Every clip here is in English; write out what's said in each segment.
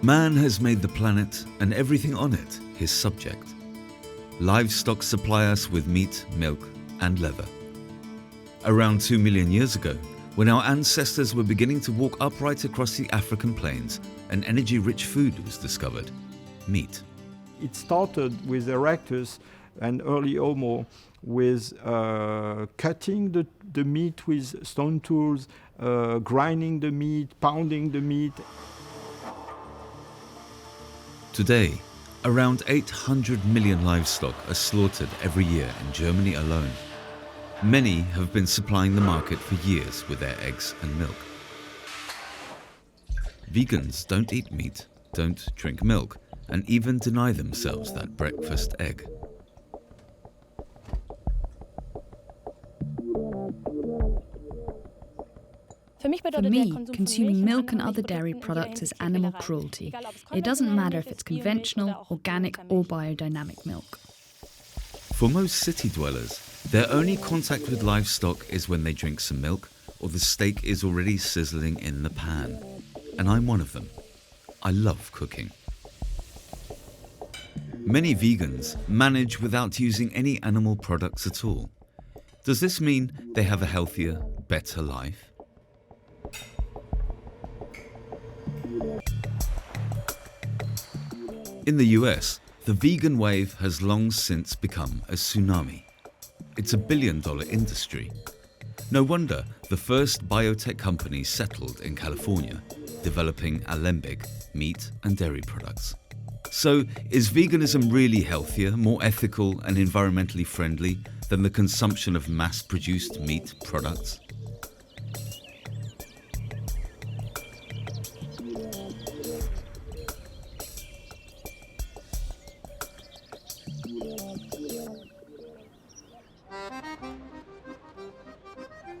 Man has made the planet and everything on it his subject. Livestock supply us with meat, milk, and leather. Around 2 million years ago, when our ancestors were beginning to walk upright across the African plains, an energy-rich food was discovered: meat. It started with erectus and early Homo with cutting the meat with stone tools, grinding the meat, pounding the meat. Today, around 800 million livestock are slaughtered every year in Germany alone. Many have been supplying the market for years with their eggs and milk. Vegans don't eat meat, don't drink milk, and even deny themselves that breakfast egg. For me, consuming milk and other dairy products is animal cruelty. It doesn't matter if it's conventional, organic, or biodynamic milk. For most city dwellers, their only contact with livestock is when they drink some milk or the steak is already sizzling in the pan. And I'm one of them. I love cooking. Many vegans manage without using any animal products at all. Does this mean they have a healthier, better life? In the US, the vegan wave has long since become a tsunami. It's a billion-dollar industry. No wonder the first biotech companies settled in California, developing alembic, meat and dairy products. So, is veganism really healthier, more ethical and environmentally friendly than the consumption of mass-produced meat products?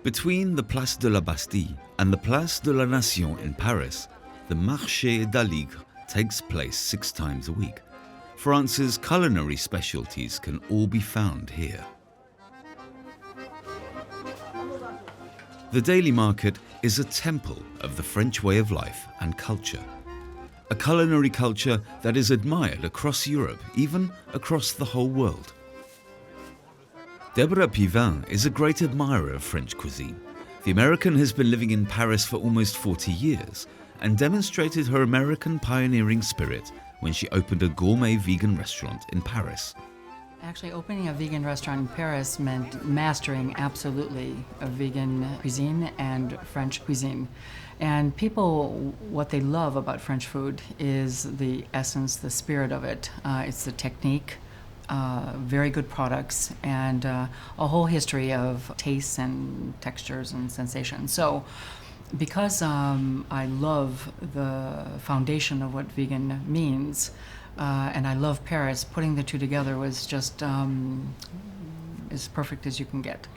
Between the Place de la Bastille and the Place de la Nation in Paris, the Marché d'Aligre takes place 6 times a week. France's culinary specialties can all be found here. The daily market is a temple of the French way of life and culture. A culinary culture that is admired across Europe, even across the whole world. Deborah Pivin is a great admirer of French cuisine. The American has been living in Paris for almost 40 years and demonstrated her American pioneering spirit when she opened a gourmet vegan restaurant in Paris. Actually, opening a vegan restaurant in Paris meant mastering absolutely a vegan cuisine and French cuisine. And people, what they love about French food is the essence, the spirit of it. It's the technique, very good products, and a whole history of tastes and textures and sensations. So, because I love the foundation of what vegan means, and I love Paris, putting the two together was just as perfect as you can get.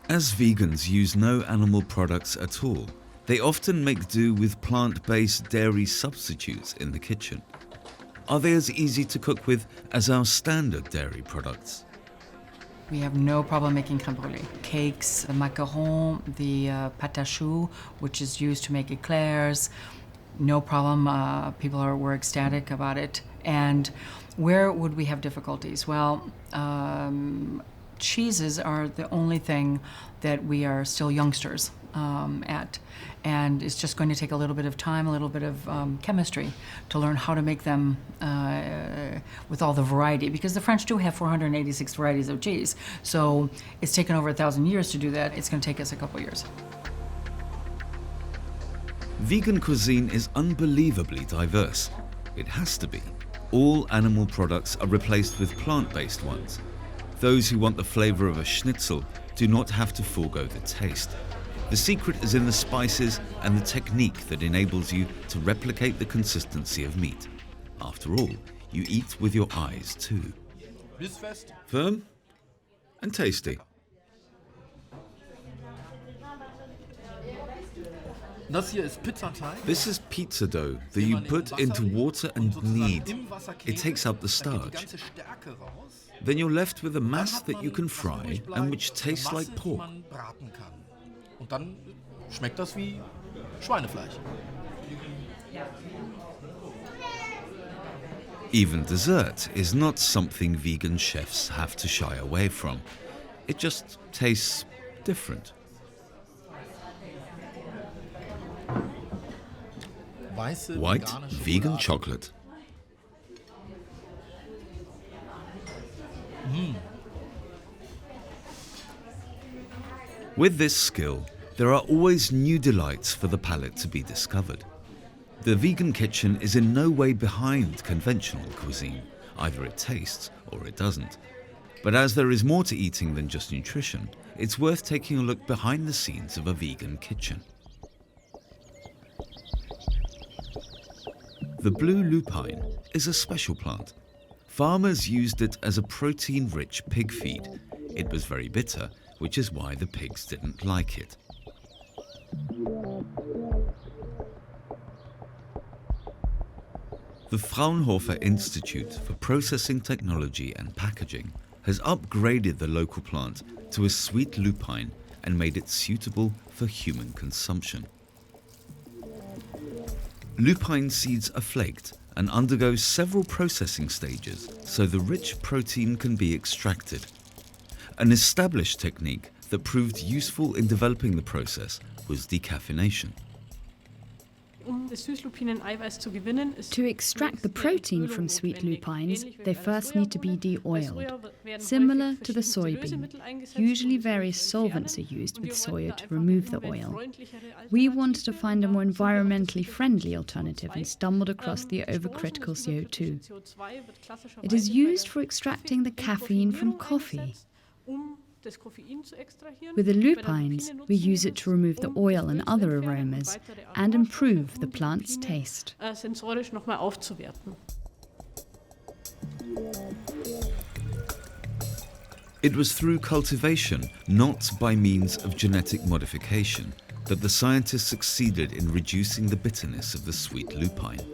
As vegans use no animal products at all, they often make do with plant-based dairy substitutes in the kitchen. Are they as easy to cook with as our standard dairy products? We have no problem making crème brûlée. Cakes, the macaron, the pâte à choux, which is used to make eclairs. No problem. People were ecstatic about it. And where would we have difficulties? Well, cheeses are the only thing that we are still youngsters at. And it's just going to take a little bit of time, a little bit of chemistry to learn how to make them with all the variety. Because the French do have 486 varieties of cheese. So it's taken over 1,000 years to do that. It's going to take us a couple years. Vegan cuisine is unbelievably diverse. It has to be. All animal products are replaced with plant-based ones. Those who want the flavor of a schnitzel do not have to forego the taste. The secret is in the spices and the technique that enables you to replicate the consistency of meat. After all, you eat with your eyes too. Firm and tasty. This is pizza dough that you put into water and knead. It takes out the starch. Then you're left with a mass that you can fry and which tastes like pork. Even dessert is not something vegan chefs have to shy away from. It just tastes different. White vegan chocolate. With this skill, there are always new delights for the palate to be discovered. The vegan kitchen is in no way behind conventional cuisine. Either it tastes or it doesn't. But as there is more to eating than just nutrition, it's worth taking a look behind the scenes of a vegan kitchen. The blue lupine is a special plant. Farmers used it as a protein-rich pig feed. It was very bitter, which is why the pigs didn't like it. The Fraunhofer Institute for Processing Technology and Packaging has upgraded the local plant to a sweet lupine and made it suitable for human consumption. Lupine seeds are flaked and undergo several processing stages so the rich protein can be extracted. An established technique that proved useful in developing the process was decaffeination. To extract the protein from sweet lupines, they first need to be de-oiled. Similar to the soybean, usually various solvents are used with soya to remove the oil. We wanted to find a more environmentally friendly alternative and stumbled across the overcritical CO2. It is used for extracting the caffeine from coffee. With the lupines, we use it to remove the oil and other aromas and improve the plant's taste. It was through cultivation, not by means of genetic modification, that the scientists succeeded in reducing the bitterness of the sweet lupine.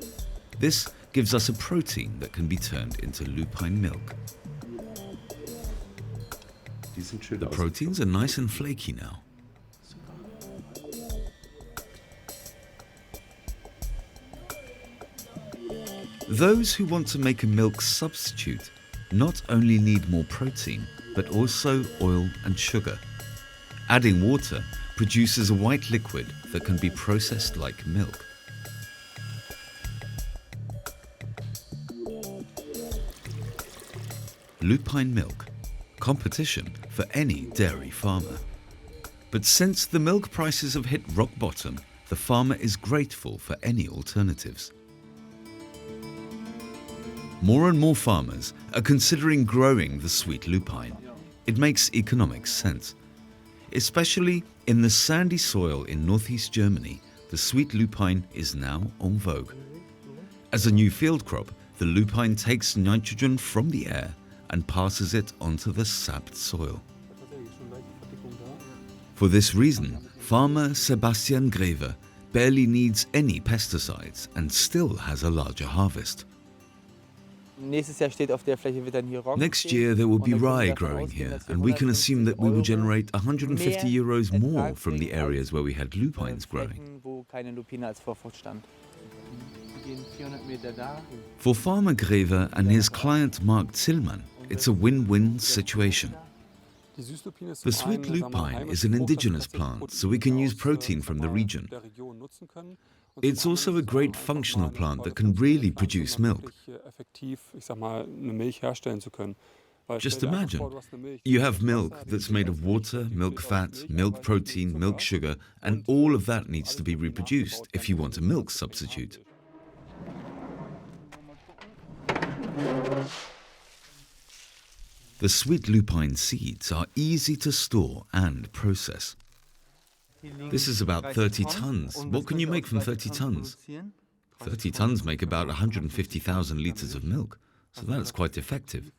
This gives us a protein that can be turned into lupine milk. The proteins are nice and flaky now. Those who want to make a milk substitute not only need more protein, but also oil and sugar. Adding water produces a white liquid that can be processed like milk. Lupine milk. Competition for any dairy farmer. But since the milk prices have hit rock bottom, the farmer is grateful for any alternatives. More and more farmers are considering growing the sweet lupine. It makes economic sense. Especially in the sandy soil in northeast Germany, the sweet lupine is now en vogue. As a new field crop, the lupine takes nitrogen from the air and passes it onto the sapped soil. For this reason, farmer Sebastian Greve barely needs any pesticides and still has a larger harvest. Next year there will be rye growing here, and we can assume that we will generate €150 more from the areas where we had lupines growing. For farmer Greve and his client Mark Zillmann, it's a win-win situation. The sweet lupine is an indigenous plant, so we can use protein from the region. It's also a great functional plant that can really produce milk. Just imagine, you have milk that's made of water, milk fat, milk protein, milk sugar, and all of that needs to be reproduced if you want a milk substitute. The sweet lupine seeds are easy to store and process. This is about 30 tons. What can you make from 30 tons? 30 tons make about 150,000 litres of milk, so that's quite effective.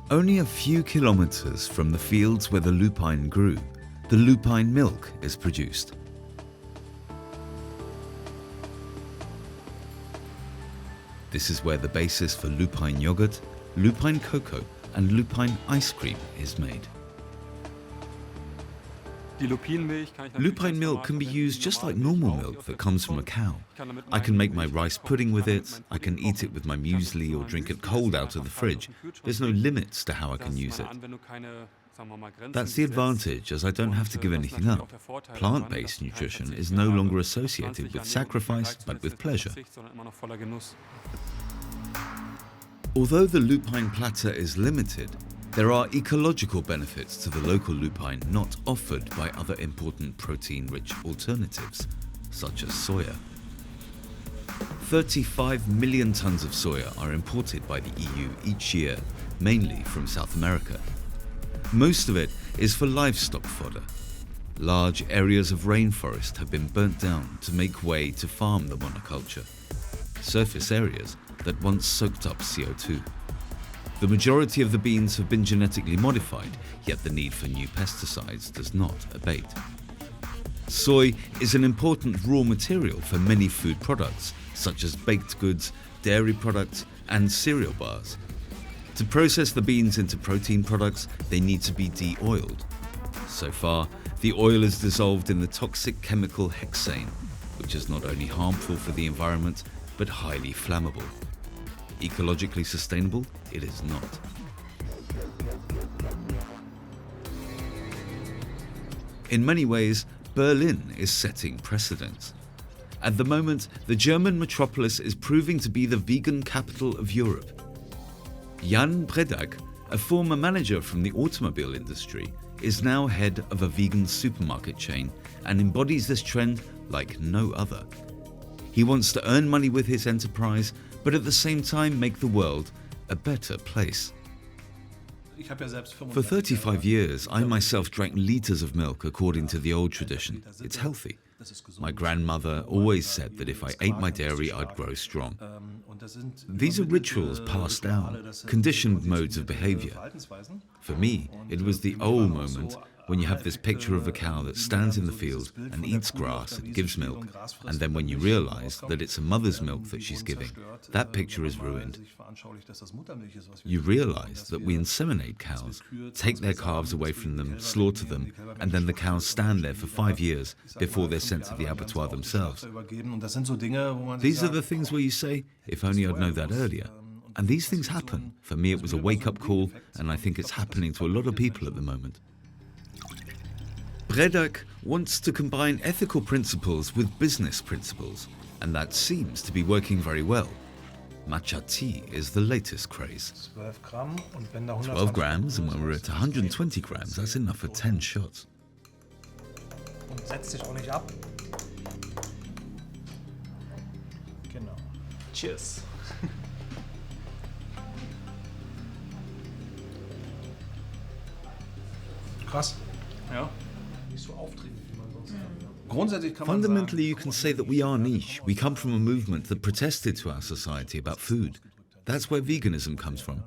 Only a few kilometres from the fields where the lupine grew, the lupine milk is produced. This is where the basis for lupine yogurt, lupine cocoa, and lupine ice cream is made. Lupine milk can be used just like normal milk that comes from a cow. I can make my rice pudding with it, I can eat it with my muesli or drink it cold out of the fridge. There's no limits to how I can use it. That's the advantage, as I don't have to give anything up. Plant-based nutrition is no longer associated with sacrifice, but with pleasure. Although the lupine platter is limited, there are ecological benefits to the local lupine not offered by other important protein-rich alternatives, such as soya. 35 million tons of soya are imported by the EU each year, mainly from South America. Most of it is for livestock fodder. Large areas of rainforest have been burnt down to make way to farm the monoculture. Surface areas that once soaked up CO2. The majority of the beans have been genetically modified, yet the need for new pesticides does not abate. Soy is an important raw material for many food products, such as baked goods, dairy products, and cereal bars. To process the beans into protein products, they need to be de-oiled. So far, the oil is dissolved in the toxic chemical hexane, which is not only harmful for the environment, but highly flammable. Ecologically sustainable, it is not. In many ways, Berlin is setting precedents. At the moment, the German metropolis is proving to be the vegan capital of Europe. Jan Bredak, a former manager from the automobile industry, is now head of a vegan supermarket chain and embodies this trend like no other. He wants to earn money with his enterprise, but at the same time make the world a better place. For 35 years, I myself drank liters of milk according to the old tradition. It's healthy. My grandmother always said that if I ate my dairy, I'd grow strong. These are rituals passed down, conditioned modes of behavior. For me, it was the old moment when you have this picture of a cow that stands in the field and eats grass and gives milk, and then when you realize that it's a mother's milk that she's giving, that picture is ruined. You realize that we inseminate cows, take their calves away from them, slaughter them, and then the cows stand there for 5 years before they're sent to the abattoir themselves. These are the things where you say, if only I'd known that earlier. And these things happen. For me, it was a wake-up call, and I think it's happening to a lot of people at the moment. Bredak wants to combine ethical principles with business principles, and that seems to be working very well. Matcha tea is the latest craze. 12 grams, and when we're at 120 grams, that's enough for 10 shots. Cheers. Krass. Ja. Fundamentally, you can say that we are niche. We come from a movement that protested to our society about food. That's where veganism comes from.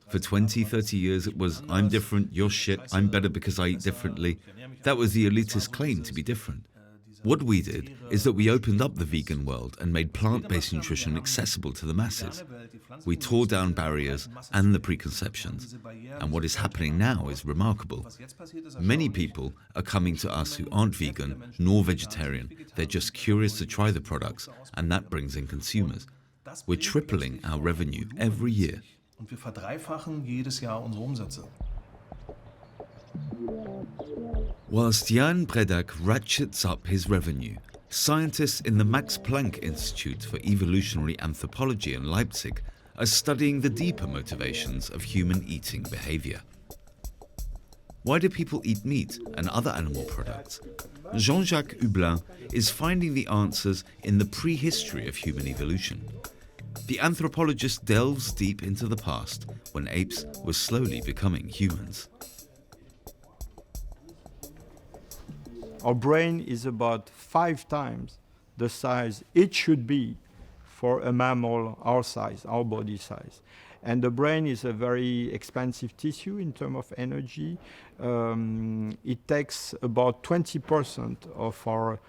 For 20, 30 years, it was, I'm different, you're shit, I'm better because I eat differently. That was the elitist claim to be different. What we did is that we opened up the vegan world and made plant-based nutrition accessible to the masses. We tore down barriers and the preconceptions. And what is happening now is remarkable. Many people are coming to us who aren't vegan nor vegetarian. They're just curious to try the products, and that brings in consumers. We're tripling our revenue every year. Und wir verdreifachen jedes Jahr unsere Umsätze. Whilst Jan Bredak ratchets up his revenue, scientists in the Max Planck Institute for Evolutionary Anthropology in Leipzig are studying the deeper motivations of human eating behavior. Why do people eat meat and other animal products? Jean-Jacques Hublin is finding the answers in the prehistory of human evolution. The anthropologist delves deep into the past when apes were slowly becoming humans. Our brain is about 5 times the size it should be for a mammal our size, our body size. And the brain is a very expensive tissue in terms of energy. It takes about 20% of our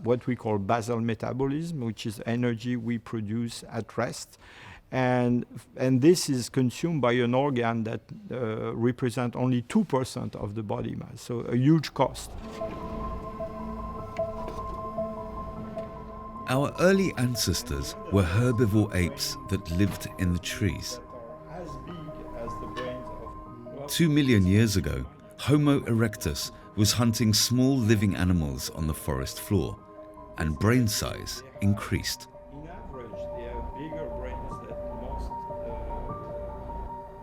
what we call basal metabolism, which is energy we produce at rest. And this is consumed by an organ that represents only 2% of the body mass, so a huge cost. Our early ancestors were herbivore apes that lived in the trees. 2 million years ago, Homo erectus was hunting small living animals on the forest floor, and brain size increased. In average, they have bigger brains than most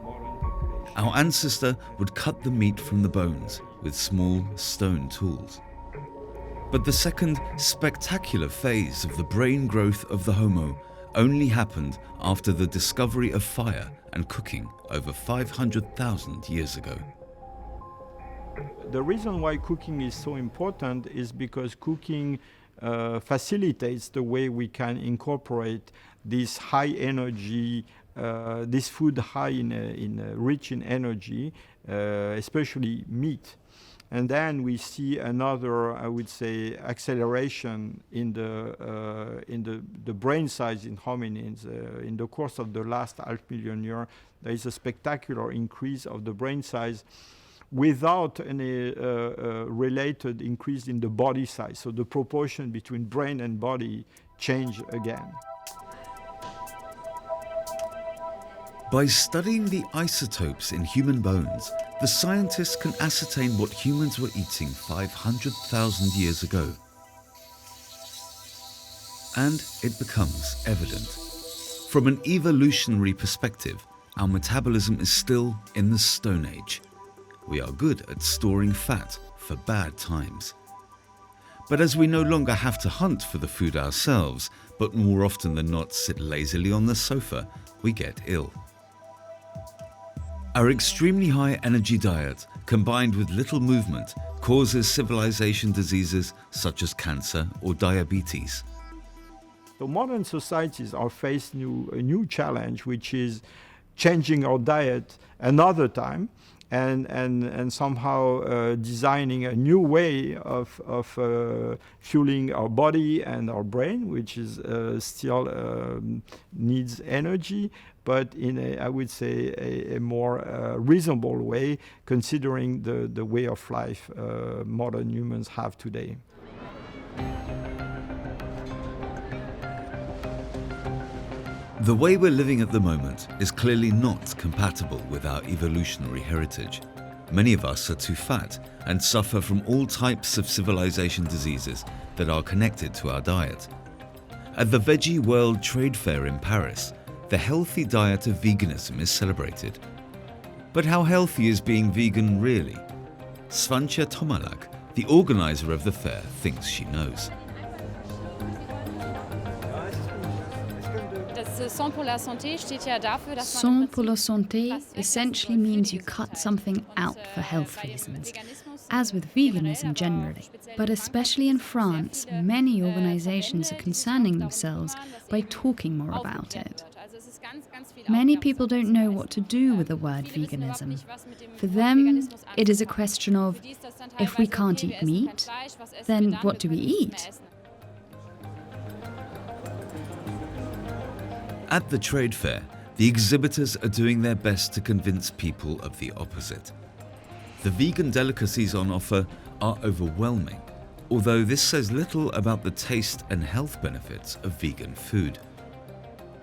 modern populations. Our ancestor would cut the meat from the bones with small stone tools. But the second spectacular phase of the brain growth of the Homo only happened after the discovery of fire and cooking over 500,000 years ago. The reason why cooking is so important is because cooking facilitates the way we can incorporate this high energy, this food rich in energy, especially meat. And then we see another, I would say, acceleration in the brain size in hominins. In the course of the last 500,000 years, there is a spectacular increase of the brain size without any related increase in the body size. So the proportion between brain and body change again. By studying the isotopes in human bones, the scientists can ascertain what humans were eating 500,000 years ago. And it becomes evident. From an evolutionary perspective, our metabolism is still in the Stone Age. We are good at storing fat for bad times. But as we no longer have to hunt for the food ourselves, but more often than not sit lazily on the sofa, we get ill. Our extremely high energy diet, combined with little movement, causes civilization diseases such as cancer or diabetes. So modern societies are faced a new challenge, which is changing our diet another time and somehow designing a new way of fueling our body and our brain, which is still needs energy, but in I would say, a more reasonable way, considering the way of life modern humans have today. The way we're living at the moment is clearly not compatible with our evolutionary heritage. Many of us are too fat and suffer from all types of civilization diseases that are connected to our diet. At the Veggie World Trade Fair in Paris, the healthy diet of veganism is celebrated. But how healthy is being vegan really? Svancha Tomalak, the organizer of the fair, thinks she knows. Sans pour la santé essentially means you cut something out for health reasons, as with veganism generally. But especially in France, many organizations are concerning themselves by talking more about it. Many people don't know what to do with the word veganism. For them, it is a question of, if we can't eat meat, then what do we eat? At the trade fair, the exhibitors are doing their best to convince people of the opposite. The vegan delicacies on offer are overwhelming, although this says little about the taste and health benefits of vegan food.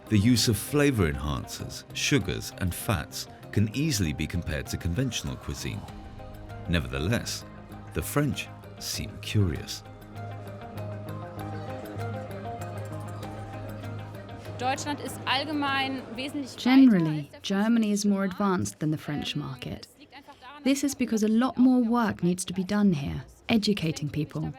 The use of flavor enhancers, sugars, and fats can easily be compared to conventional cuisine. Nevertheless, the French seem curious. Generally, Germany is more advanced than the French market. This is because a lot more work needs to be done here, educating people.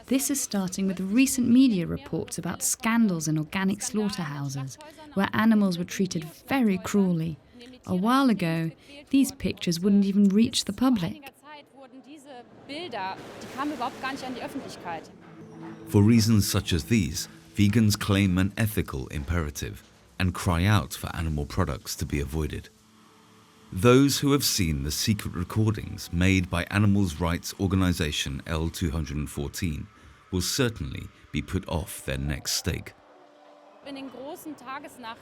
This is starting with recent media reports about scandals in organic slaughterhouses, where animals were treated very cruelly. A while ago, these pictures wouldn't even reach the public. For reasons such as these, vegans claim an ethical imperative and cry out for animal products to be avoided. Those who have seen the secret recordings made by animals' rights organization L214 will certainly be put off their next stake.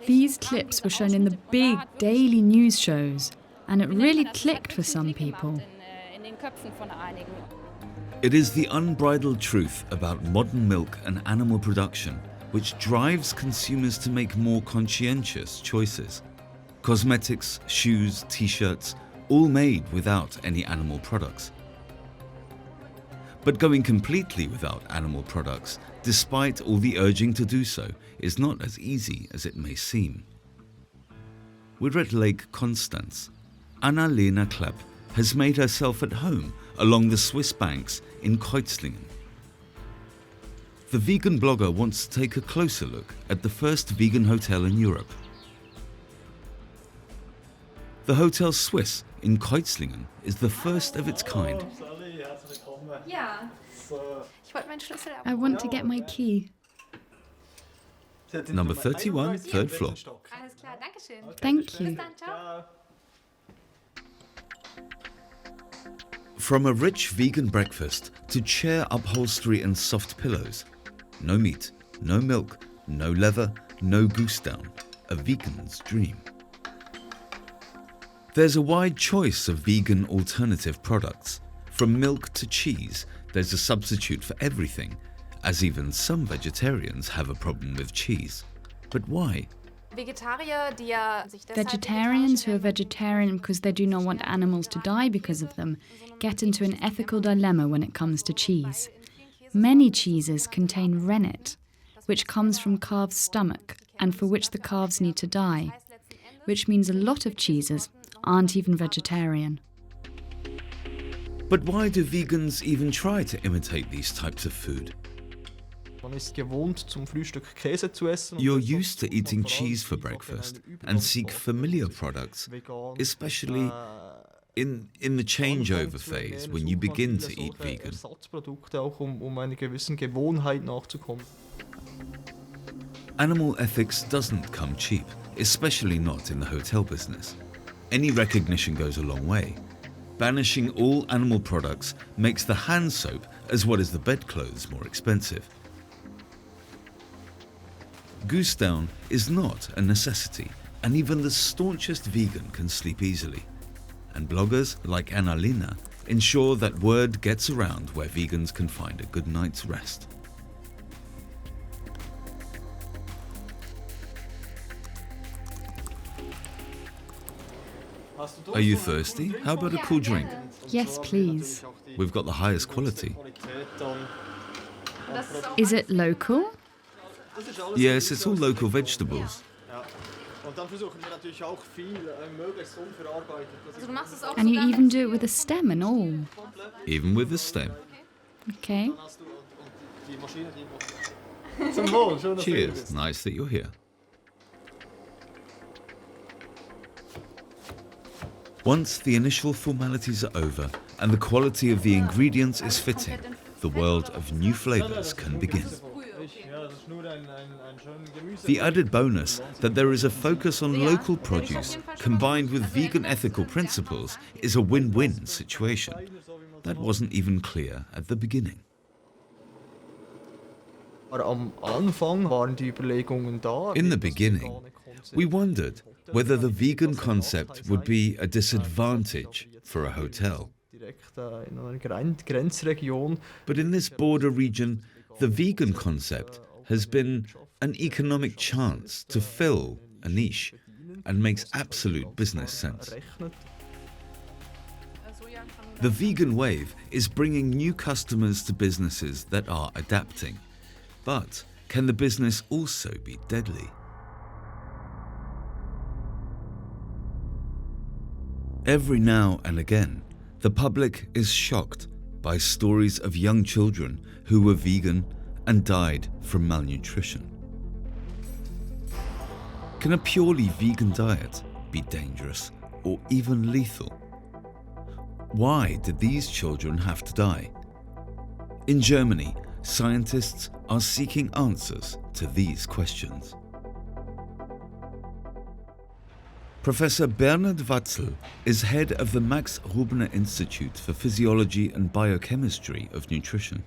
These clips were shown in the big daily news shows, and it really clicked for some people. It is the unbridled truth about modern milk and animal production which drives consumers to make more conscientious choices. Cosmetics, shoes, t-shirts, all made without any animal products. But going completely without animal products, despite all the urging to do so, is not as easy as it may seem. We're at Lake Constance. Annalena Klepp has made herself at home along the Swiss banks in Kreuzlingen. The vegan blogger wants to take a closer look at the first vegan hotel in Europe. The Hotel Swiss in Kreuzlingen is the first of its kind. I want to get my key. Number 31, third floor. Thank you. From a rich vegan breakfast to chair upholstery and soft pillows. No meat, no milk, no leather, no goose down. A vegan's dream. There's a wide choice of vegan alternative products. From milk to cheese, there's a substitute for everything, as even some vegetarians have a problem with cheese. But why? Vegetarians who are vegetarian because they do not want animals to die because of them get into an ethical dilemma when it comes to cheese. Many cheeses contain rennet, which comes from calves' stomach and for which the calves need to die, which means a lot of cheeses aren't even vegetarian. But why do vegans even try to imitate these types of food? You're used to eating cheese for breakfast and seek familiar products, especially in the changeover phase when you begin to eat vegan. Animal ethics doesn't come cheap, especially not in the hotel business. Any recognition goes a long way. Banishing all animal products makes the hand soap as well as the bedclothes more expensive. Goose down is not a necessity, and even the staunchest vegan can sleep easily. And bloggers like Annalena ensure that word gets around where vegans can find a good night's rest. Are you thirsty? How about a cool drink? Yes, please. We've got the highest quality. Is it local? Yes, it's all local vegetables. And you even do it with a stem and all. Even with the stem. Okay. Cheers, nice that you're here. Once the initial formalities are over and the quality of the ingredients is fitting, the world of new flavors can begin. The added bonus that there is a focus on local produce combined with vegan ethical principles is a win-win situation. That wasn't even clear at the beginning. In the beginning, we wondered whether the vegan concept would be a disadvantage for a hotel. But in this border region, the vegan concept has been an economic chance to fill a niche and makes absolute business sense. The vegan wave is bringing new customers to businesses that are adapting. But can the business also be deadly? Every now and again, the public is shocked by stories of young children who were vegan and died from malnutrition. Can a purely vegan diet be dangerous or even lethal? Why did these children have to die? In Germany, scientists are seeking answers to these questions. Professor Bernhard Watzel is head of the Max Rubner Institute for Physiology and Biochemistry of Nutrition.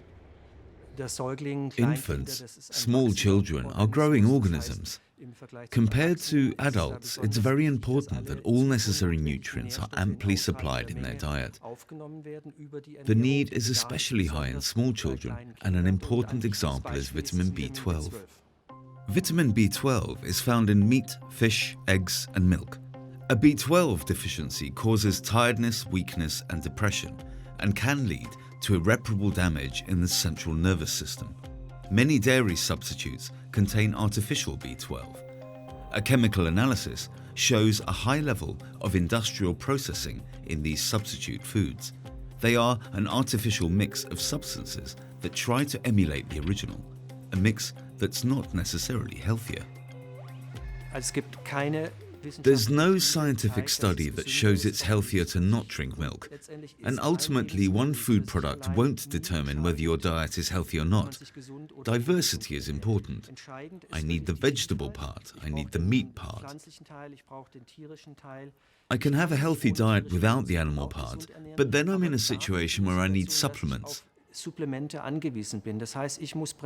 Infants, small children, are growing organisms. Compared to adults, it's very important that all necessary nutrients are amply supplied in their diet. The need is especially high in small children, and an important example is vitamin B12. Vitamin B12 is found in meat, fish, eggs, and milk. A B12 deficiency causes tiredness, weakness, and depression, and can lead to irreparable damage in the central nervous system. Many dairy substitutes contain artificial B12. A chemical analysis shows a high level of industrial processing in these substitute foods. They are an artificial mix of substances that try to emulate the original, a mix that's not necessarily healthier. There's no scientific study that shows it's healthier to not drink milk, and ultimately one food product won't determine whether your diet is healthy or not. Diversity is important. I need the vegetable part, I need the meat part. I can have a healthy diet without the animal part, but then I'm in a situation where I need supplements.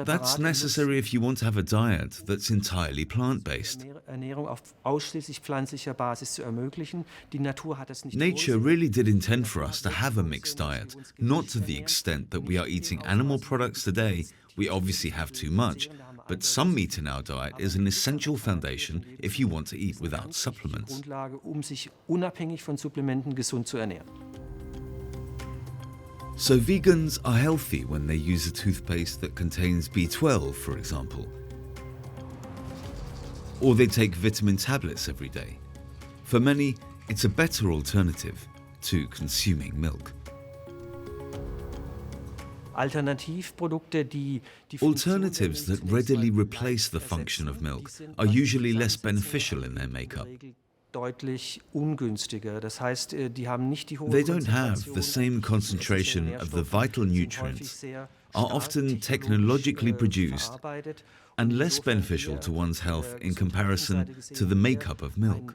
That's necessary if you want to have a diet that's entirely plant-based. Nature really did intend for us to have a mixed diet, not to the extent that we are eating animal products today. We obviously have too much, but some meat in our diet is an essential foundation if you want to eat without supplements. So vegans are healthy when they use a toothpaste that contains B12, for example. Or they take vitamin tablets every day. For many, it's a better alternative to consuming milk. Alternatives that readily replace the function of milk are usually less beneficial in their makeup. They don't have the same concentration of the vital nutrients, are often technologically produced, and less beneficial to one's health in comparison to the makeup of milk.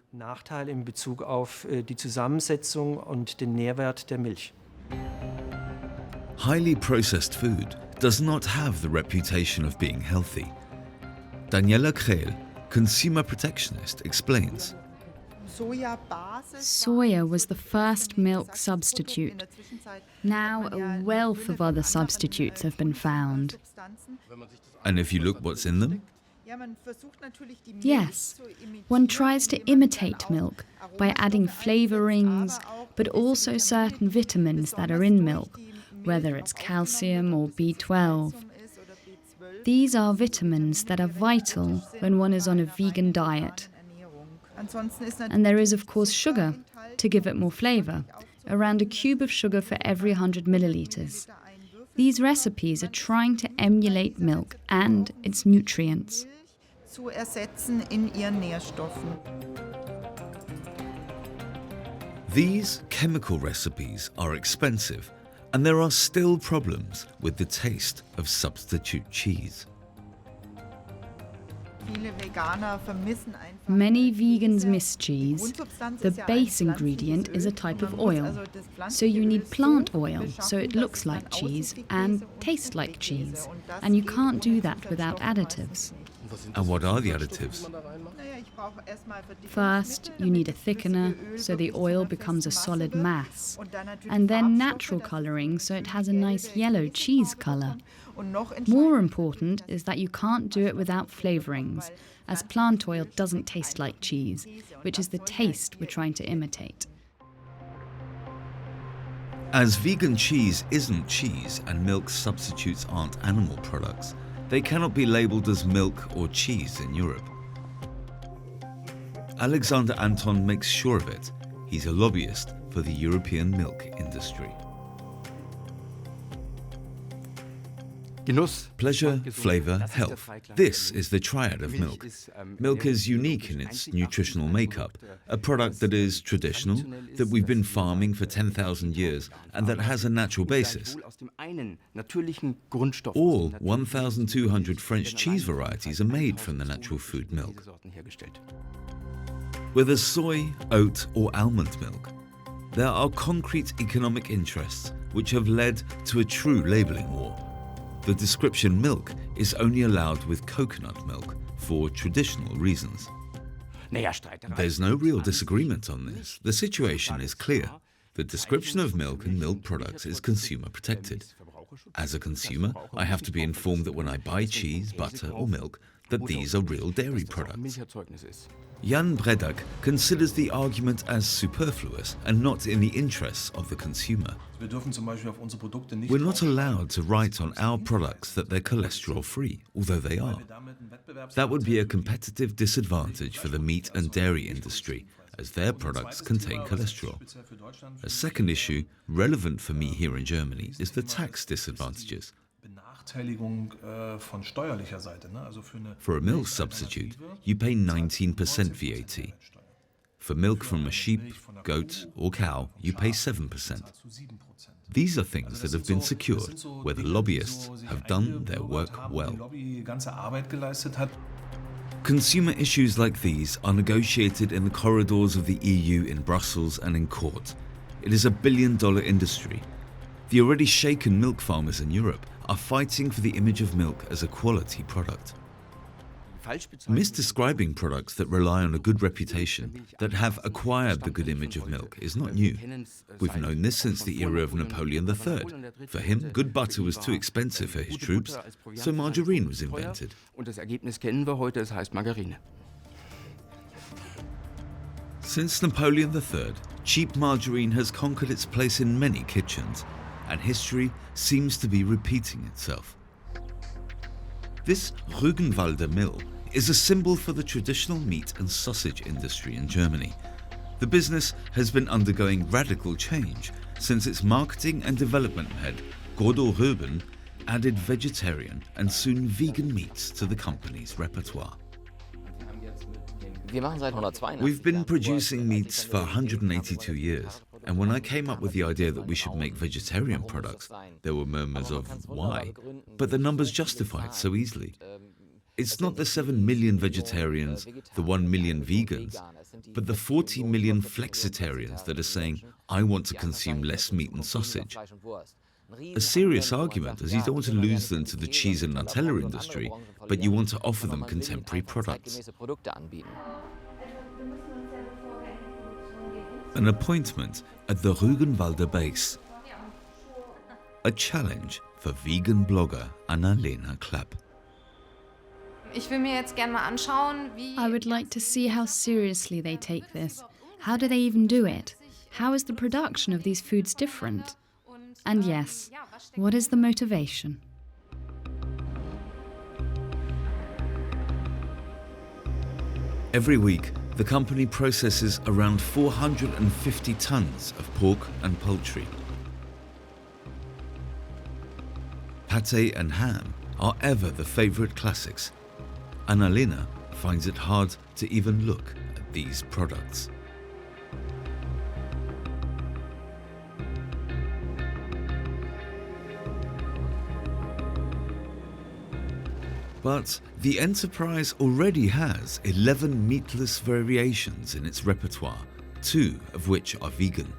Highly processed food does not have the reputation of being healthy. Daniela Krell, consumer protectionist, explains. Soya was the first milk substitute. Now a wealth of other substitutes have been found. And if you look what's in them? Yes, one tries to imitate milk by adding flavorings, but also certain vitamins that are in milk, whether it's calcium or B12. These are vitamins that are vital when one is on a vegan diet. And there is, of course, sugar to give it more flavor, around a cube of sugar for every 100 milliliters. These recipes are trying to emulate milk and its nutrients. These chemical recipes are expensive, and there are still problems with the taste of substitute cheese. Many vegans miss cheese. The base ingredient is a type of oil. So you need plant oil, so it looks like cheese and tastes like cheese. And you can't do that without additives. And what are the additives? First, you need a thickener, so the oil becomes a solid mass. And then natural coloring, so it has a nice yellow cheese color. More important is that you can't do it without flavorings, as plant oil doesn't taste like cheese, which is the taste we're trying to imitate. As vegan cheese isn't cheese and milk substitutes aren't animal products, they cannot be labelled as milk or cheese in Europe. Alexander Anton makes sure of it. He's a lobbyist for the European milk industry. Pleasure, flavor, health. This is the triad of milk. Milk is unique in its nutritional makeup, a product that is traditional, that we've been farming for 10,000 years, and that has a natural basis. All 1,200 French cheese varieties are made from the natural food milk. Whether soy, oat, or almond milk, there are concrete economic interests which have led to a true labelling war. the description milk is only allowed with coconut milk for traditional reasons. There's no real disagreement on this. The situation is clear. The description of milk and milk products is consumer protected. As a consumer, I have to be informed that when I buy cheese, butter or milk, that these are real dairy products. Jan Bredak considers the argument as superfluous and not in the interests of the consumer. We're not allowed to write on our products that they're cholesterol-free, although they are. That would be a competitive disadvantage for the meat and dairy industry, as their products contain cholesterol. A second issue, relevant for me here in Germany, is the tax disadvantages. For a milk substitute, you pay 19% VAT. For milk from a sheep, goat or cow, you pay 7%. These are things that have been secured, where the lobbyists have done their work well. Consumer issues like these are negotiated in the corridors of the EU in Brussels and in court. It is a billion-dollar industry. The already shaken milk farmers in Europe are fighting for the image of milk as a quality product. Misdescribing products that rely on a good reputation, that have acquired the good image of milk, is not new. We've known this since the era of Napoleon III. For him, good butter was too expensive for his troops, so margarine was invented. Since Napoleon III, cheap margarine has conquered its place in many kitchens, and history seems to be repeating itself. This Rügenwalder mill is a symbol for the traditional meat and sausage industry in Germany. The business has been undergoing radical change since its marketing and development head, Gordo Röben, added vegetarian and soon vegan meats to the company's repertoire. We've been producing meats for 182 years, and when I came up with the idea that we should make vegetarian products, there were murmurs of why, but the numbers justify it so easily. It's not the 7 million vegetarians, the 1 million vegans, but the 40 million flexitarians that are saying, I want to consume less meat and sausage. A serious argument, as you don't want to lose them to the cheese and Nutella industry, but you want to offer them contemporary products. An appointment at the Rügenwalder base. A challenge for vegan blogger Annalena Klapp. I would like to see how seriously they take this. How do they even do it? How is the production of these foods different? And yes, what is the motivation? Every week, the company processes around 450 tons of pork and poultry. Pate and ham are ever the favorite classics. Annalena finds it hard to even look at these products. But the enterprise already has 11 meatless variations in its repertoire, 2 of which are vegan.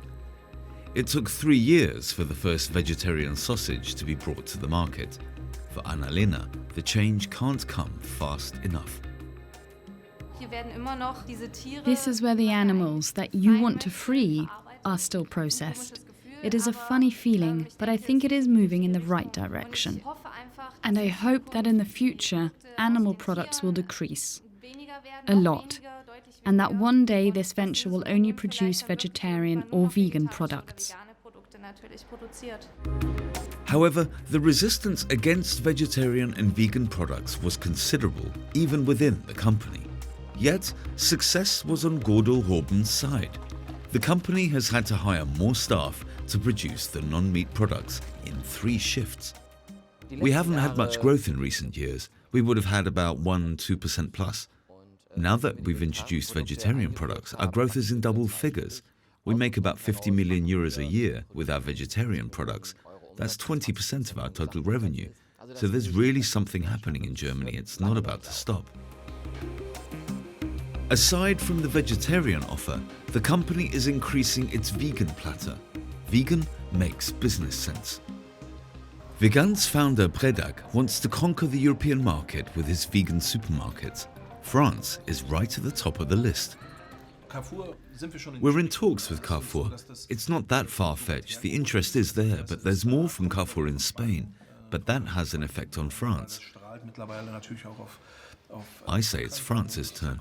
It took 3 years for the first vegetarian sausage to be brought to the market. For Annalena, the change can't come fast enough. This is where the animals that you want to free are still processed. It is a funny feeling, but I think it is moving in the right direction. And I hope that in the future, animal products will decrease. A lot. And that one day this venture will only produce vegetarian or vegan products. However, the resistance against vegetarian and vegan products was considerable, even within the company. Yet, success was on Gordo Röben's side. The company has had to hire more staff to produce the non-meat products in 3 shifts. We haven't had much growth in recent years. We would have had about 1-2% plus. Now that we've introduced vegetarian products, our growth is in double figures. We make about 50 million euros a year with our vegetarian products. That's 20% of our total revenue. So there's really something happening in Germany. It's not about to stop. Aside from the vegetarian offer, the company is increasing its vegan platter. Vegan makes business sense. Vegan's founder Predak wants to conquer the European market with his vegan supermarkets. France is right at the top of the list. We're in talks with Carrefour. It's not that far-fetched. The interest is there, but there's more from Carrefour in Spain. But that has an effect on France. I say it's France's turn.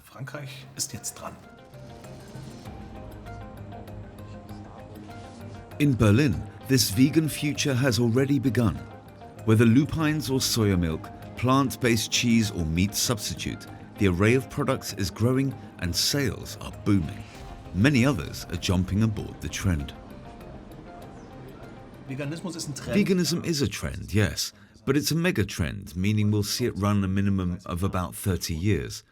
In Berlin, this vegan future has already begun. Whether lupines or soya milk, plant-based cheese or meat substitute, the array of products is growing and sales are booming. Many others are jumping aboard the trend. Veganism is a trend, yes, but it's a mega trend, meaning we'll see it run a minimum of about 30 years.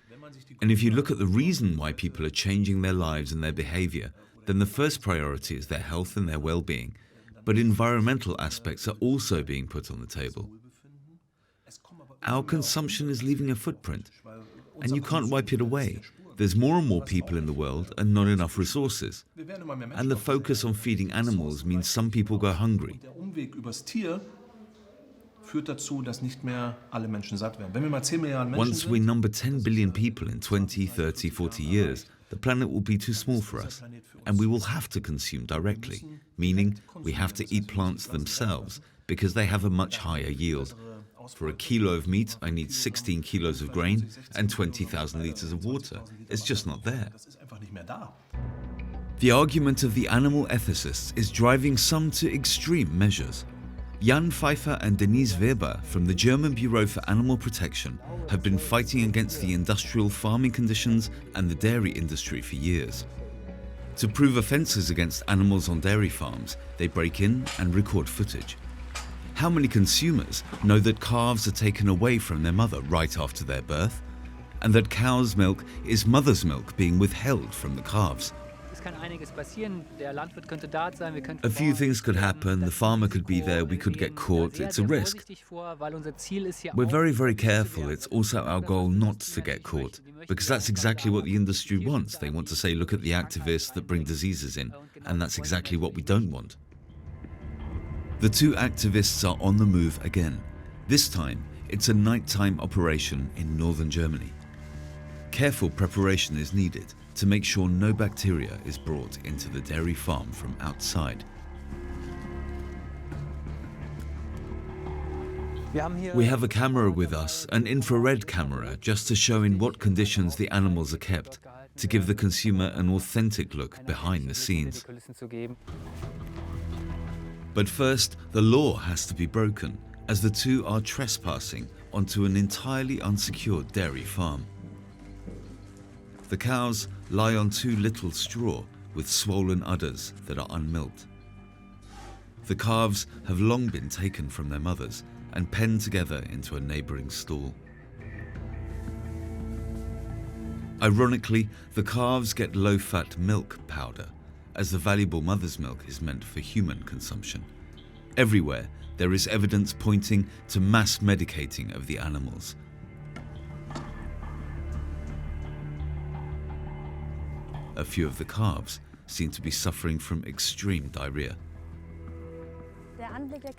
And if you look at the reason why people are changing their lives and their behavior, then the first priority is their health and their well-being. But environmental aspects are also being put on the table. Our consumption is leaving a footprint, and you can't wipe it away. There's more and more people in the world and not enough resources. And the focus on feeding animals means some people go hungry. Once we number 10 billion people in 20, 30, 40 years, the planet will be too small for us, and we will have to consume directly, meaning we have to eat plants themselves because they have a much higher yield. For a kilo of meat, I need 16 kilos of grain and 20,000 liters of water. It's just not there. The argument of the animal ethicists is driving some to extreme measures. Jan Pfeiffer and Denise Weber from the German Bureau for Animal Protection have been fighting against the industrial farming conditions and the dairy industry for years. To prove offences against animals on dairy farms, they break in and record footage. How many consumers know that calves are taken away from their mother right after their birth, and that cow's milk is mother's milk being withheld from the calves? A few things could happen, the farmer could be there, we could get caught, it's a risk. We're very, very careful. It's also our goal not to get caught, because that's exactly what the industry wants. They want to say, look at the activists that bring diseases in, and that's exactly what we don't want. The two activists are on the move again. This time, it's a nighttime operation in northern Germany. Careful preparation is needed to make sure no bacteria is brought into the dairy farm from outside. We have a camera with us, an infrared camera, just to show in what conditions the animals are kept, to give the consumer an authentic look behind the scenes. But first, the law has to be broken, as the two are trespassing onto an entirely unsecured dairy farm. The cows lie on too little straw with swollen udders that are unmilked. The calves have long been taken from their mothers and penned together into a neighbouring stall. Ironically, the calves get low-fat milk powder, as the valuable mother's milk is meant for human consumption. Everywhere, there is evidence pointing to mass medicating of the animals. A few of the calves seem to be suffering from extreme diarrhea.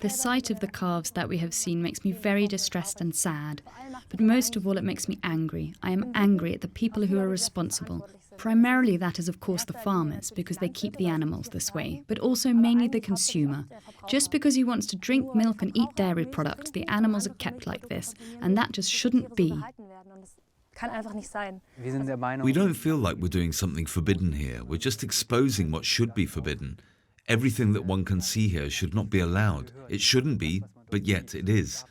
The sight of the calves that we have seen makes me very distressed and sad. But most of all, it makes me angry. I am angry at the people who are responsible. Primarily that is of course the farmers, because they keep the animals this way, but also mainly the consumer. Just because he wants to drink milk and eat dairy products, the animals are kept like this, and that just shouldn't be. We don't feel like we're doing something forbidden here. We're just exposing what should be forbidden. Everything that one can see here should not be allowed. It shouldn't be, but yet it is.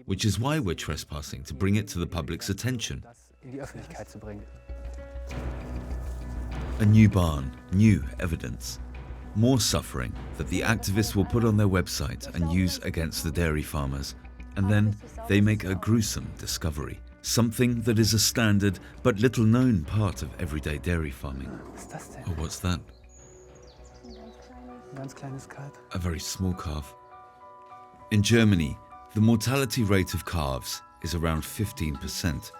Which is why we're trespassing, to bring it to the public's attention. A new barn, new evidence. More suffering that the activists will put on their website and use against the dairy farmers. And then they make a gruesome discovery. Something that is a standard but little known part of everyday dairy farming. Oh, what's that? A very small calf. In Germany, the mortality rate of calves is around 15%.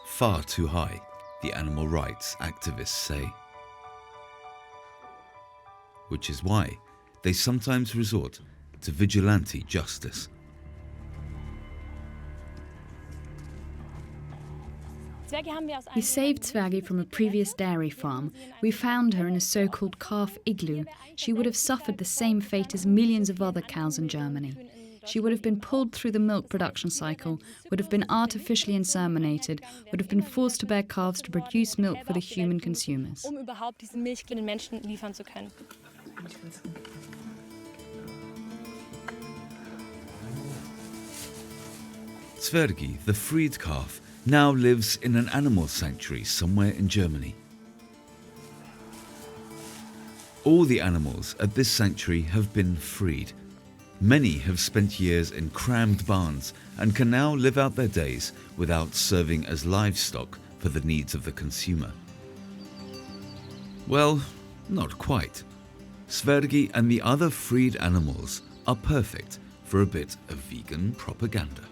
Far too high, the animal rights activists say. Which is why they sometimes resort to vigilante justice. We saved Zwergi from a previous dairy farm. We found her in a so-called calf igloo. She would have suffered the same fate as millions of other cows in Germany. She would have been pulled through the milk production cycle, would have been artificially inseminated, would have been forced to bear calves to produce milk for the human consumers. Zwergi, the freed calf, now lives in an animal sanctuary somewhere in Germany. All the animals at this sanctuary have been freed. Many have spent years in crammed barns and can now live out their days without serving as livestock for the needs of the consumer. Well, not quite. Zwergi and the other freed animals are perfect for a bit of vegan propaganda.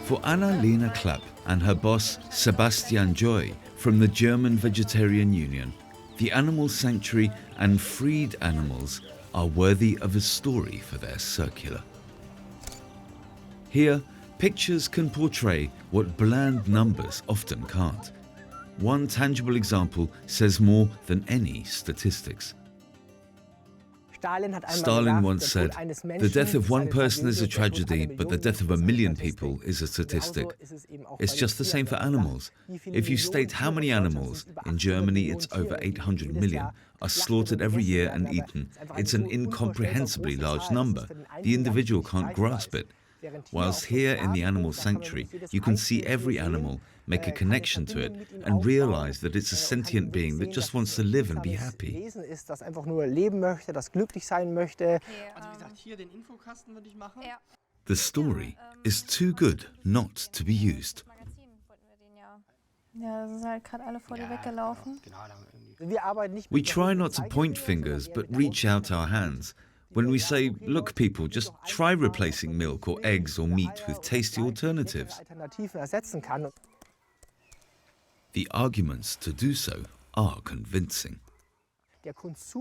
For Annalena Klapp and her boss Sebastian Joy from the German Vegetarian Union, the animal sanctuary and freed animals are worthy of a story for their circular. Here, pictures can portray what bland numbers often can't. One tangible example says more than any statistics. Stalin once said, "The death of one person is a tragedy, but the death of a million people is a statistic." It's just the same for animals. If you state how many animals, in Germany it's over 800 million, are slaughtered every year and eaten, it's an incomprehensibly large number. The individual can't grasp it. Whilst here in the animal sanctuary, you can see every animal, make a connection to it, and realize that it's a sentient being that just wants to live and be happy. The story is too good not to be used. We try not to point fingers, but reach out our hands. When we say, look people, just try replacing milk or eggs or meat with tasty alternatives. The arguments to do so are convincing.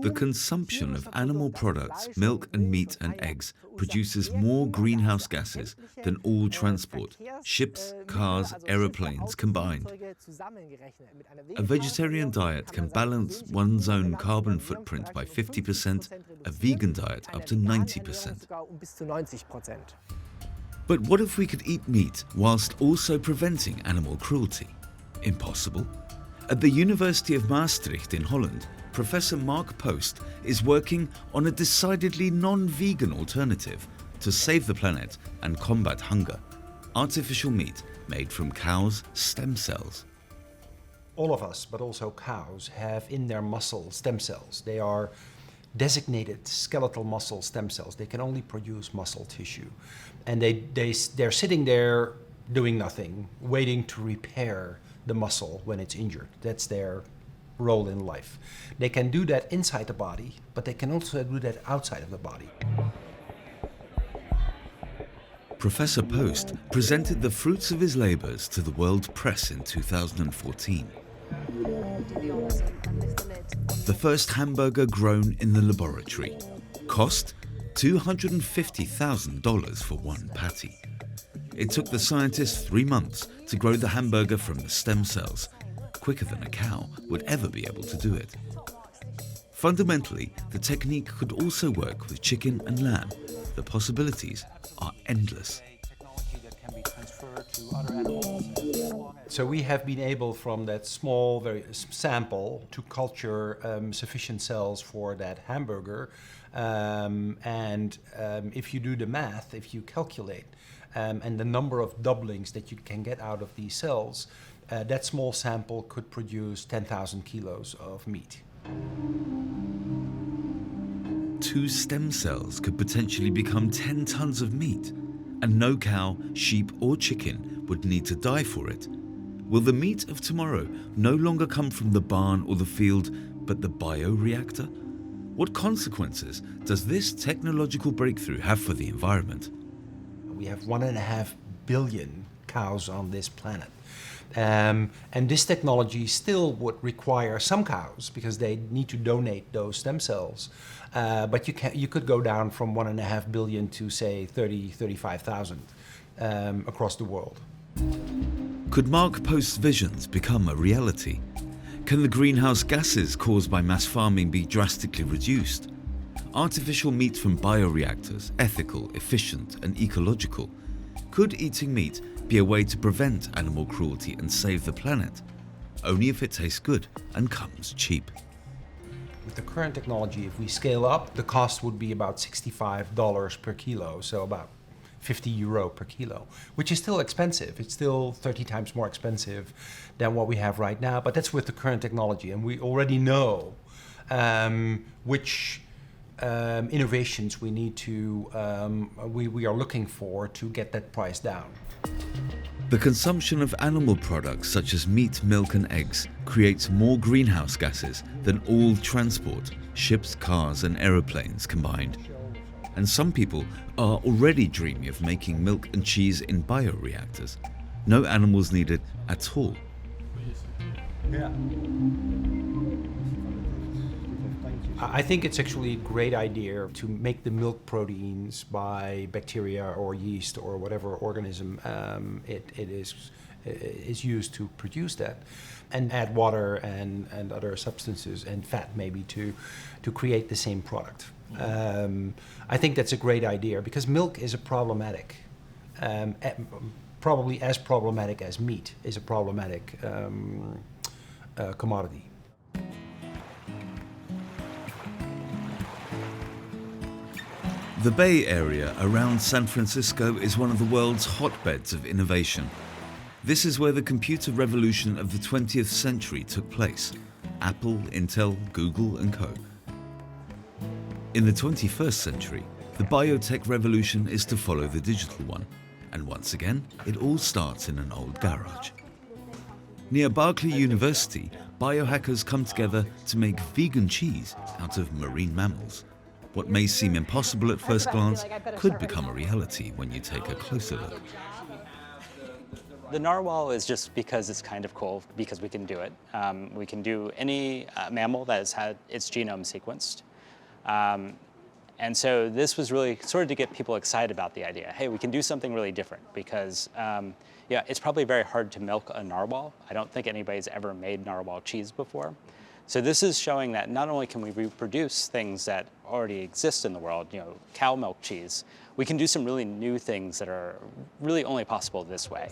The consumption of animal products, milk and meat and eggs, produces more greenhouse gases than all transport, ships, cars, aeroplanes combined. A vegetarian diet can balance one's own carbon footprint by 50%, a vegan diet up to 90%. But what if we could eat meat whilst also preventing animal cruelty? Impossible. At the University of Maastricht in Holland, Professor Mark Post is working on a decidedly non-vegan alternative to save the planet and combat hunger: artificial meat made from cows' stem cells. All of us, but also cows, have in their muscle stem cells. They are designated skeletal muscle stem cells. They can only produce muscle tissue. And they're sitting there doing nothing, waiting to repair the muscle when it's injured. That's their role in life. They can do that inside the body, but they can also do that outside of the body. Professor Post presented the fruits of his labours to the world press in 2014. The first hamburger grown in the laboratory. Cost $250,000 for one patty. It took the scientists 3 months to grow the hamburger from the stem cells, quicker than a cow would ever be able to do it. Fundamentally, the technique could also work with chicken and lamb. The possibilities are endless. So we have been able, from that small sample, to culture sufficient cells for that hamburger. If you do the math, if you calculate, and the number of doublings that you can get out of these cells, that small sample could produce 10,000 kilos of meat. 2 stem cells could potentially become 10 tons of meat, and no cow, sheep or chicken would need to die for it. Will the meat of tomorrow no longer come from the barn or the field, but the bioreactor? What consequences does this technological breakthrough have for the environment? We have 1.5 billion cows on this planet. And this technology still would require some cows because they need to donate those stem cells. But you could go down from 1.5 billion to say 35,000 across the world. Could Mark Post's visions become a reality? Can the greenhouse gases caused by mass farming be drastically reduced? Artificial meat from bioreactors, ethical, efficient, and ecological? Could eating meat be a way to prevent animal cruelty and save the planet? Only if it tastes good and comes cheap. With the current technology, if we scale up, the cost would be about $65 per kilo, so about 50 euro per kilo, which is still expensive. It's still 30 times more expensive than what we have right now, but that's with the current technology, and we already know which innovations we need to, we are looking for to get that price down. The consumption of animal products such as meat, milk and eggs creates more greenhouse gases than all transport, ships, cars and aeroplanes combined. And some people are already dreaming of making milk and cheese in bioreactors. No animals needed at all. Yeah. I think it's actually a great idea to make the milk proteins by bacteria or yeast or whatever organism it is used to produce that, and add water and other substances and fat maybe to create the same product. I think that's a great idea because milk is a problematic, probably as problematic as meat is a problematic commodity. The Bay Area around San Francisco is one of the world's hotbeds of innovation. This is where the computer revolution of the 20th century took place. Apple, Intel, Google and co. In the 21st century, the biotech revolution is to follow the digital one. And once again, it all starts in an old garage. Near Berkeley University, biohackers come together to make vegan cheese out of marine mammals. What may seem impossible at first glance could become a reality when you take a closer look. The narwhal is just because it's kind of cool, because we can do it. We can do any mammal that has had its genome sequenced. And so this was really sort of to get people excited about the idea. Hey, we can do something really different because yeah, it's probably very hard to milk a narwhal. I don't think anybody's ever made narwhal cheese before. So this is showing that not only can we reproduce things that already exist in the world, you know, cow milk cheese, we can do some really new things that are really only possible this way.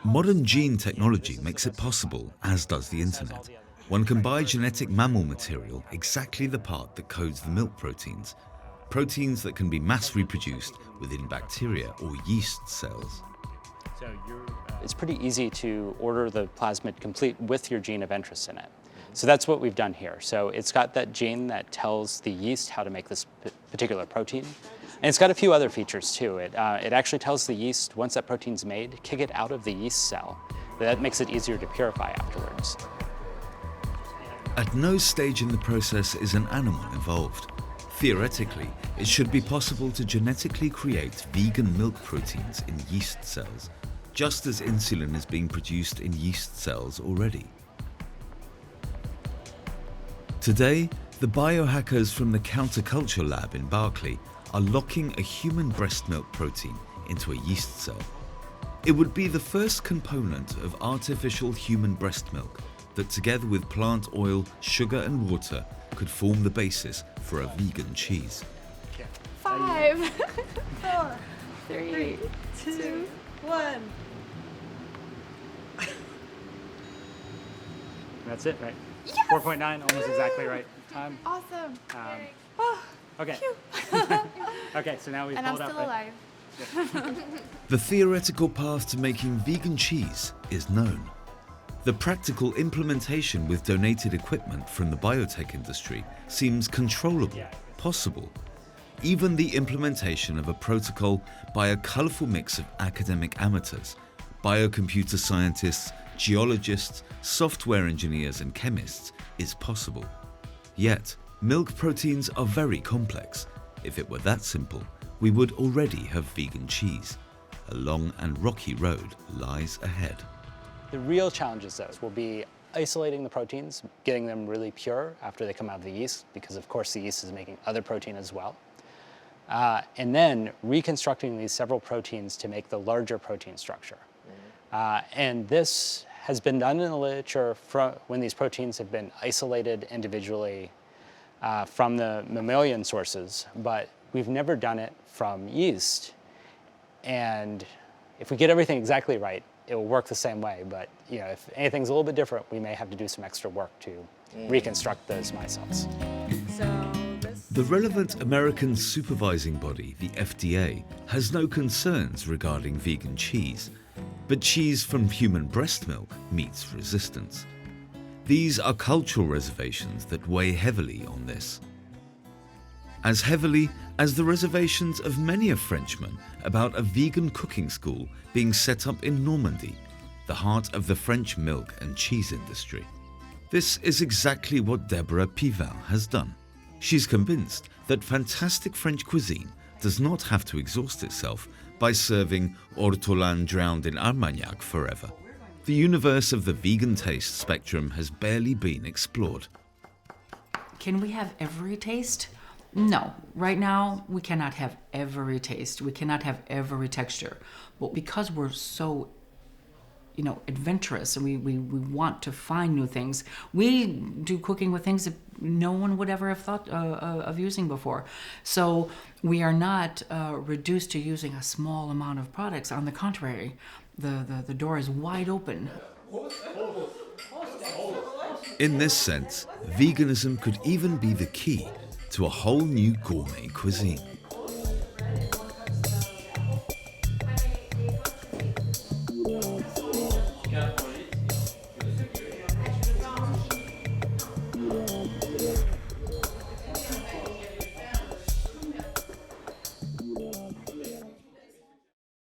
Modern gene technology makes it possible, as does the internet. One can buy genetic mammal material, exactly the part that codes the milk proteins. Proteins that can be mass reproduced within bacteria or yeast cells. It's pretty easy to order the plasmid complete with your gene of interest in it. So that's what we've done here. So it's got that gene that tells the yeast how to make this particular protein. And it's got a few other features too. It actually tells the yeast, once that protein's made, kick it out of the yeast cell. That makes it easier to purify afterwards. At no stage in the process is an animal involved. Theoretically, it should be possible to genetically create vegan milk proteins in yeast cells, just as insulin is being produced in yeast cells already. Today, the biohackers from the Counterculture Lab in Berkeley are locking a human breast milk protein into a yeast cell. It would be the first component of artificial human breast milk that, together with plant oil, sugar and water, could form the basis for a vegan cheese. 5, 4, 3, 2, 1. That's it, right? Yes! 4.9, almost exactly right time. Awesome. Okay. Okay, so now we've And I'm pulled up. still alive. The theoretical path to making vegan cheese is known. The practical implementation with donated equipment from the biotech industry seems controllable, possible. Even the implementation of a protocol by a colourful mix of academic amateurs, biocomputer scientists, geologists, software engineers and chemists is possible. Yet, milk proteins are very complex. If it were that simple, we would already have vegan cheese. A long and rocky road lies ahead. The real challenges, though, will be isolating the proteins, getting them really pure after they come out of the yeast, because of course the yeast is making other protein as well. And then reconstructing these several proteins to make the larger protein structure. And this has been done in the literature when these proteins have been isolated individually from the mammalian sources, but we've never done it from yeast. And if we get everything exactly right, it will work the same way, but if anything's a little bit different, we may have to do some extra work to reconstruct those micelles. The relevant American supervising body, the FDA, has no concerns regarding vegan cheese, but cheese from human breast milk meets resistance. These are cultural reservations that weigh heavily on this. As heavily as the reservations of many a Frenchman about a vegan cooking school being set up in Normandy, the heart of the French milk and cheese industry. This is exactly what Deborah Pivin has done. She's convinced that fantastic French cuisine does not have to exhaust itself by serving ortolan drowned in Armagnac forever. The universe of the vegan taste spectrum has barely been explored. Can we have every taste? No. Right now, we cannot have every taste. We cannot have every texture. But because we're so adventurous and we want to find new things, we do cooking with things that no one would ever have thought of using before. So we are not reduced to using a small amount of products. On the contrary, the door is wide open. In this sense, veganism could even be the key to a whole new gourmet cuisine.